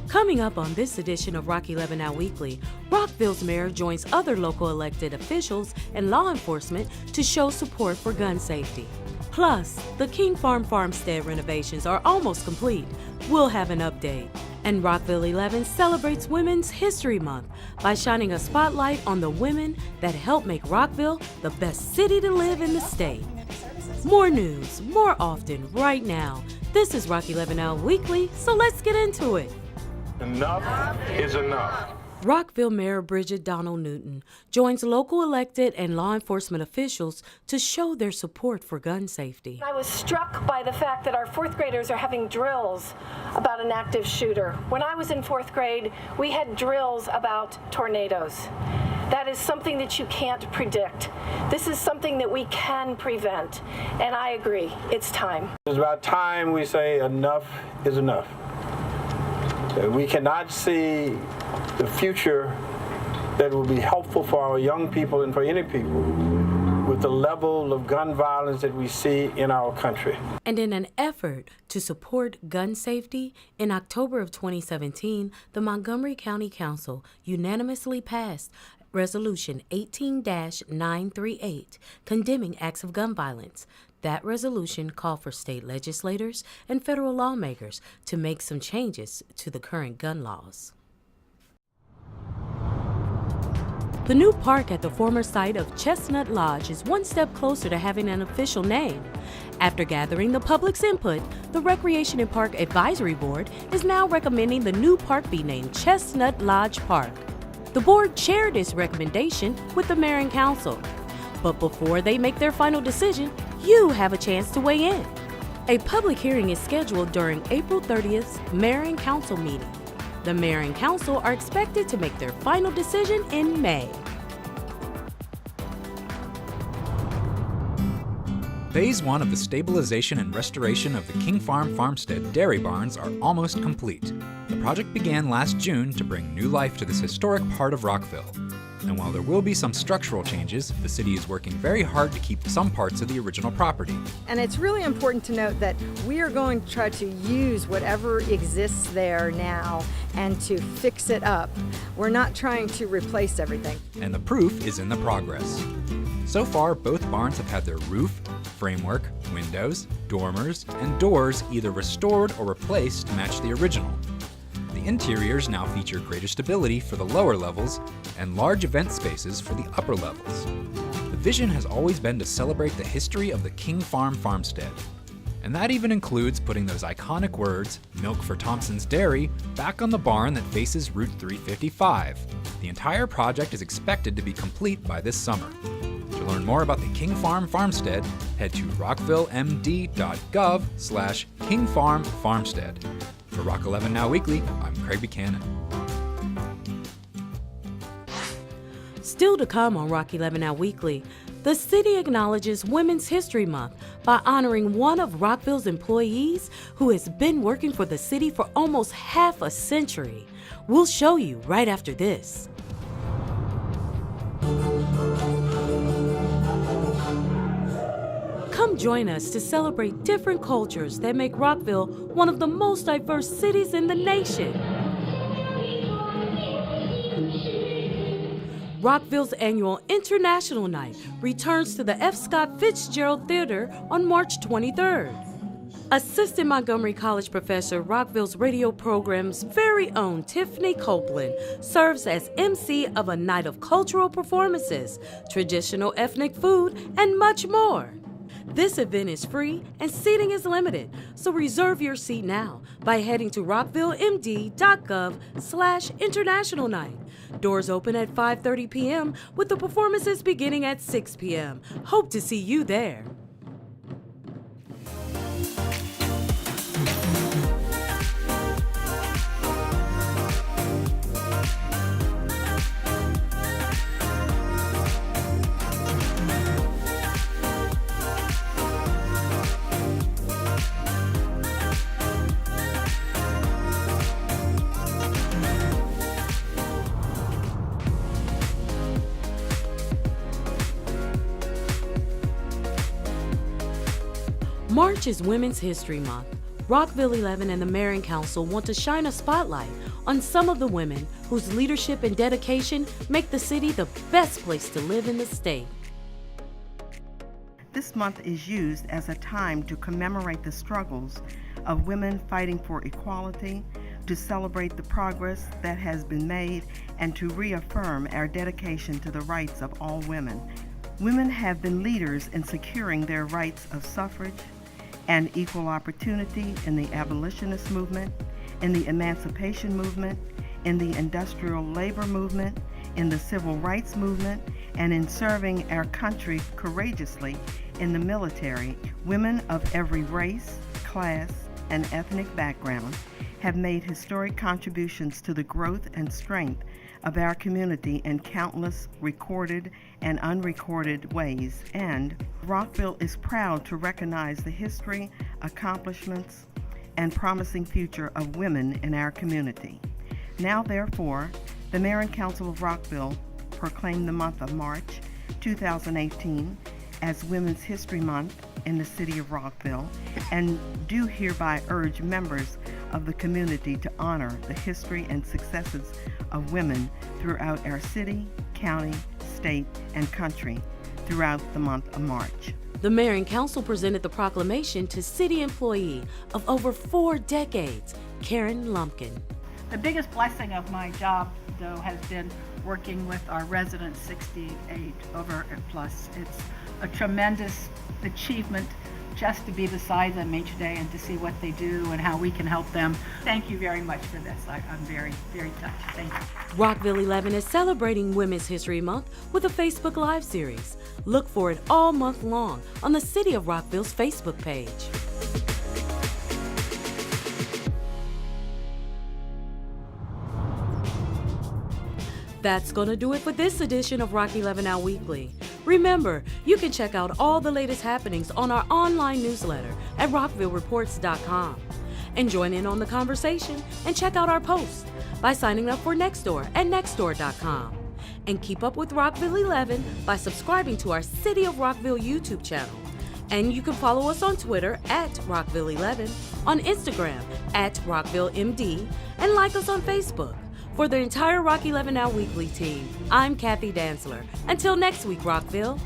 Coming up on this edition of Rock 11 Now Weekly, Rockville's mayor joins other local elected officials and law enforcement to show support for gun safety. Plus, the King Farm Farmstead renovations are almost complete. We'll have an update. And Rockville 11 celebrates Women's History Month by shining a spotlight on the women that help make Rockville the best city to live in the state. More news, more often, right now. This is Rock 11 Now Weekly, so let's get into it. Enough is enough. Rockville Mayor Bridget Donnell Newton joins local elected and law enforcement officials to show their support for gun safety. I was struck by the fact that our fourth graders are having drills about an active shooter. When I was in fourth grade, we had drills about tornadoes. That is something that you can't predict. This is something that we can prevent, and I agree, it's time. It's about time we say enough is enough. We cannot see the future that will be helpful for our young people and for any people with the level of gun violence that we see in our country. And in an effort to support gun safety, in October of 2017, the Montgomery County Council unanimously passed Resolution 18-938, condemning acts of gun violence. That resolution called for state legislators and federal lawmakers to make some changes to the current gun laws. The new park at the former site of Chestnut Lodge is one step closer to having an official name. After gathering the public's input, the Recreation and Park Advisory Board is now recommending the new park be named Chestnut Lodge Park. The board shared its recommendation with the mayor and council. But before they make their final decision, you have a chance to weigh in. A public hearing is scheduled during April 30th's mayor and council meeting. The mayor and council are expected to make their final decision in May. Phase 1 of the stabilization and restoration of the King Farm Farmstead dairy barns are almost complete. The project began last June to bring new life to this historic part of Rockville. And while there will be some structural changes, the city is working very hard to keep some parts of the original property. And it's really important to note that we are going to try to use whatever exists there now and to fix it up. We're not trying to replace everything. And the proof is in the progress. So far, both barns have had their roof, framework, windows, dormers, and doors either restored or replaced to match the original. The interiors now feature greater stability for the lower levels and large event spaces for the upper levels. The vision has always been to celebrate the history of the King Farm Farmstead. And that even includes putting those iconic words, "Milk for Thompson's Dairy," back on the barn that faces Route 355. The entire project is expected to be complete by this summer. To learn more about the King Farm Farmstead, head to rockvillemd.gov/King Farm Farmstead. For Rock 11 Now Weekly, I'm Craig Buchanan. Still to come on Rock 11 Now Weekly, the city acknowledges Women's History Month by honoring one of Rockville's employees who has been working for the city for almost half a century. We'll show you right after this. Come join us to celebrate different cultures that make Rockville one of the most diverse cities in the nation. Rockville's annual International Night returns to the F. Scott Fitzgerald Theater on March 23rd. Assistant Montgomery College professor, Rockville's radio program's very own Tiffany Copeland serves as MC of a night of cultural performances, traditional ethnic food, and much more. This event is free and seating is limited, so reserve your seat now by heading to rockvillemd.gov/international night. Doors open at 5:30 p.m. with the performances beginning at 6 p.m. Hope to see you there. March is Women's History Month. Rockville 11 and the Mayor and Council want to shine a spotlight on some of the women whose leadership and dedication make the city the best place to live in the state. This month is used as a time to commemorate the struggles of women fighting for equality, to celebrate the progress that has been made, and to reaffirm our dedication to the rights of all women. Women have been leaders in securing their rights of suffrage and equal opportunity in the abolitionist movement, in the emancipation movement, in the industrial labor movement, in the civil rights movement, and in serving our country courageously in the military. Women of every race, class, and ethnic background have made historic contributions to the growth and strength of our community in countless recorded and unrecorded ways, and Rockville is proud to recognize the history, accomplishments, and promising future of women in our community. Now, therefore, the Mayor and Council of Rockville proclaim the month of March 2018 as Women's History Month in the City of Rockville, and do hereby urge members of the community to honor the history and successes of women throughout our city, county, state, and country throughout the month of March. The Mayor and Council presented the proclamation to city employee of over 4 decades, Karen Lumpkin. The biggest blessing of my job, though, has been working with our residents 68 over and plus. It's a tremendous achievement just to be beside them each day and to see what they do and how we can help them. Thank you very much for this. I'm very, very touched. Thank you. Rockville 11 is celebrating Women's History Month with a Facebook Live series. Look for it all month long on the City of Rockville's Facebook page. That's going to do it for this edition of Rock 11 Now Weekly. Remember, you can check out all the latest happenings on our online newsletter at rockvillereports.com. And join in on the conversation and check out our posts by signing up for Nextdoor at nextdoor.com. And keep up with Rockville 11 by subscribing to our City of Rockville YouTube channel. And you can follow us on Twitter at Rockville 11, on Instagram at RockvilleMD, and like us on Facebook. For the entire Rock 11 Now Weekly team, I'm Kathy Dantzler. Until next week, Rockville.